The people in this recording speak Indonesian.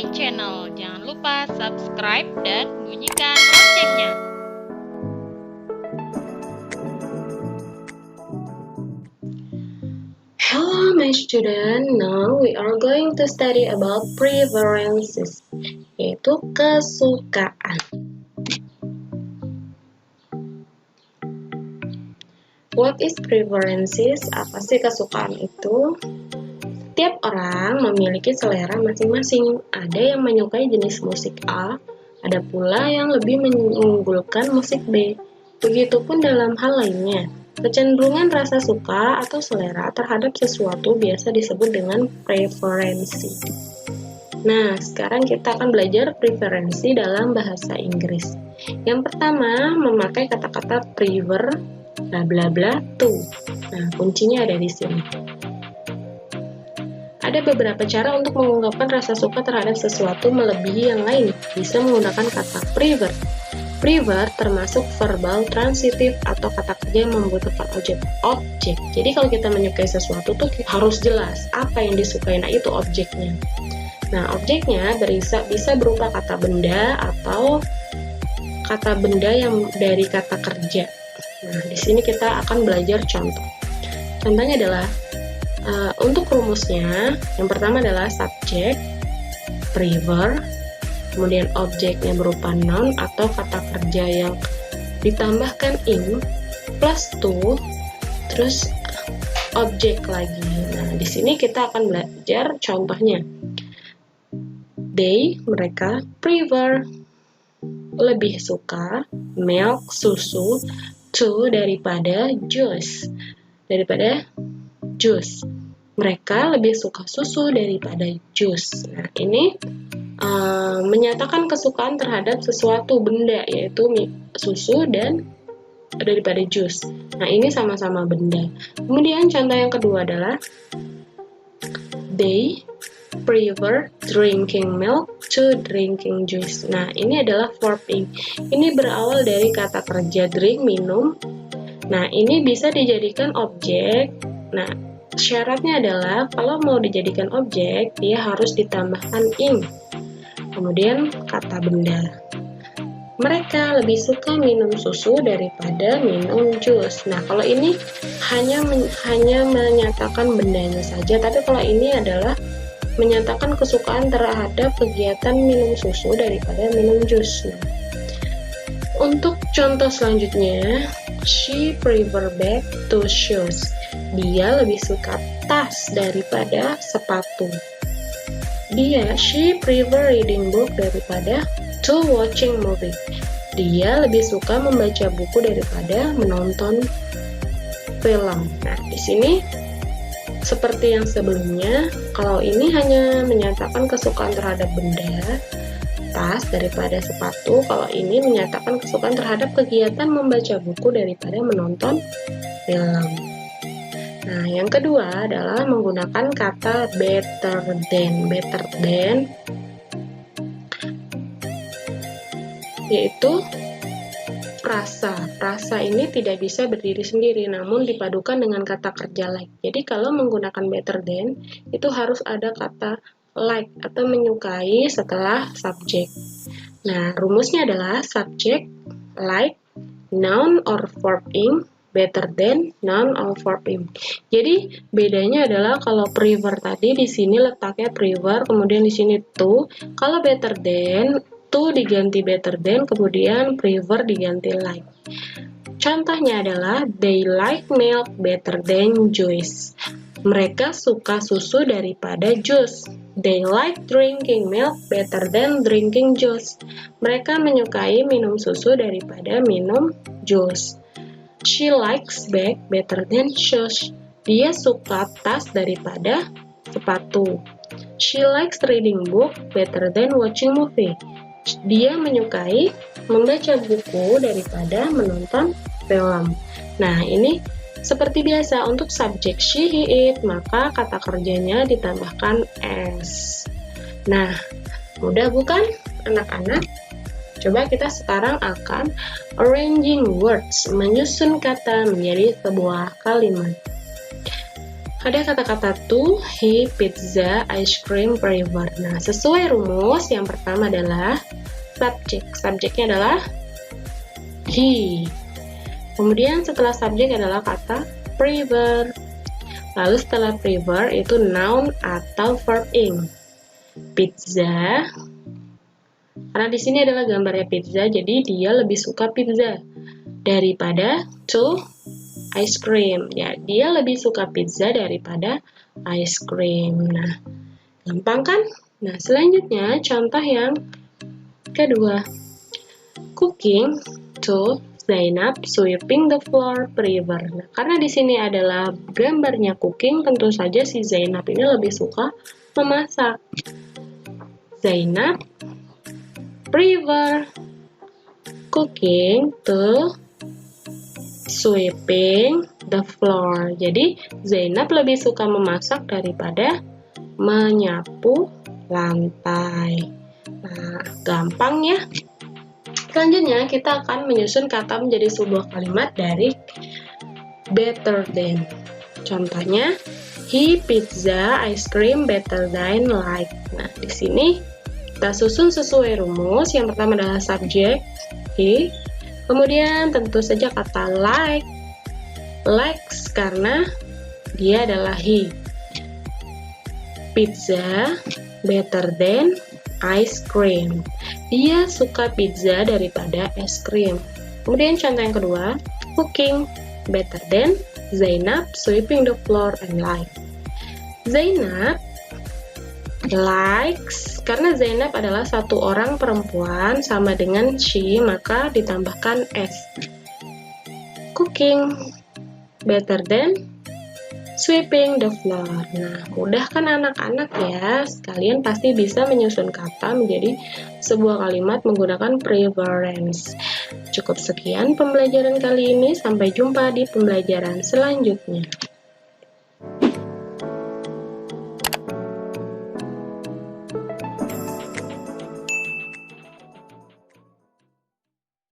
my channel. Jangan lupa subscribe dan bunyikan loncengnya. Hello my student, now we are going to study about preferences, yaitu kesukaan. What is preferences? Apa sih kesukaan itu? Setiap orang memiliki selera masing-masing. Ada yang menyukai jenis musik A, ada pula yang lebih mengunggulkan musik B. Begitupun dalam hal lainnya. Kecenderungan rasa suka atau selera terhadap sesuatu biasa disebut dengan preferensi. Nah, sekarang kita akan belajar preferensi dalam bahasa Inggris. Yang pertama, memakai kata-kata prefer, bla bla bla, to. Nah, kuncinya ada di sini. Ada beberapa cara untuk mengungkapkan rasa suka terhadap sesuatu melebihi yang lain. Bisa menggunakan kata prefer. Prefer termasuk verbal transitif atau kata kerja yang membutuhkan objek. Jadi kalau kita menyukai sesuatu tuh harus jelas apa yang disukai, nah itu objeknya. Nah, objeknya bisa berupa kata benda atau kata benda yang dari kata kerja. Nah, di sini kita akan belajar contoh. Contohnya adalah untuk rumusnya, yang pertama adalah subjek, prefer, kemudian objeknya berupa noun atau kata kerja yang ditambahkan in plus to, terus objek lagi. Nah, di sini kita akan belajar contohnya. They, mereka, prefer, lebih suka, milk, susu, to, daripada juice. Mereka lebih suka susu daripada jus. Nah, ini menyatakan kesukaan terhadap sesuatu benda, yaitu susu dan daripada jus. Nah, ini sama-sama benda. Kemudian contoh yang kedua adalah they prefer drinking milk to drinking juice. Nah, ini adalah verb ing. Ini berawal dari kata kerja drink, minum. Nah, ini bisa dijadikan objek. Nah, syaratnya adalah kalau mau dijadikan objek, dia harus ditambahkan ing. Kemudian kata benda. Mereka lebih suka minum susu daripada minum jus. Nah, kalau ini hanya menyatakan bendanya saja, tapi kalau ini adalah menyatakan kesukaan terhadap kegiatan minum susu daripada minum jus. Nah, untuk contoh selanjutnya, she prefer bag to shoes. Dia lebih suka tas daripada sepatu. She prefer reading book daripada to watching movie. Dia lebih suka membaca buku daripada menonton film. Nah, di sini seperti yang sebelumnya, kalau ini hanya menyatakan kesukaan terhadap benda, tas daripada sepatu. Kalau ini menyatakan kesukaan terhadap kegiatan membaca buku daripada menonton film. Nah, yang kedua adalah menggunakan kata better than. Better than yaitu frasa. Frasa ini tidak bisa berdiri sendiri, namun dipadukan dengan kata kerja like. Jadi kalau menggunakan better than, itu harus ada kata like atau menyukai setelah subjek. Nah, rumusnya adalah subjek, like, noun or verb ing, better than, noun or verb ing. Jadi bedanya adalah kalau prefer tadi di sini letaknya prefer, kemudian di sini to. Kalau better than, to diganti better than, kemudian prefer diganti like. Contohnya adalah they like milk better than juice. Mereka suka susu daripada jus. They like drinking milk better than drinking juice. Mereka menyukai minum susu daripada minum jus. She likes bag better than shoes. Dia suka tas daripada sepatu. She likes reading book better than watching movie. Dia menyukai membaca buku daripada menonton film. Nah, ini seperti biasa untuk subjek she, he, it, maka kata kerjanya ditambahkan s. Nah, mudah bukan anak-anak? Coba kita sekarang akan arranging words, menyusun kata menjadi sebuah kalimat. ada kata-kata to, he, pizza, ice cream, prefer. Nah, sesuai rumus, yang pertama adalah subjek. Subjeknya adalah he. Kemudian setelah subjek adalah kata prefer. Lalu setelah prefer itu noun atau verb ing. Pizza. Karena di sini adalah gambarnya pizza, jadi dia lebih suka pizza daripada to ice cream. Ya, dia lebih suka pizza daripada ice cream. Nah, gampang kan? Nah, selanjutnya contoh yang kedua. Cooking to Zainab, sweeping the floor, prefer. Nah, karena di sini adalah gambarnya cooking, tentu saja si Zainab ini lebih suka memasak. Zainab prefer cooking to sweeping the floor. Jadi, Zainab lebih suka memasak daripada menyapu lantai. Nah, gampang ya. Selanjutnya, kita akan menyusun kata menjadi sebuah kalimat dari better than. Contohnya, he pizza ice cream better than like. Nah, di sini kita susun sesuai rumus. Yang pertama adalah subjek, he. Kemudian tentu saja kata like, likes karena dia adalah he. Pizza better than ice cream. Dia suka pizza daripada es krim. Kemudian contoh yang kedua, cooking better than Zainab sweeping the floor and like. Zainab likes, karena Zainab adalah satu orang perempuan sama dengan she, maka ditambahkan s. Cooking better than sweeping the floor. Nah, mudah kan anak-anak ya? Kalian pasti bisa menyusun kata menjadi sebuah kalimat menggunakan preference. Cukup sekian pembelajaran kali ini, sampai jumpa di pembelajaran selanjutnya.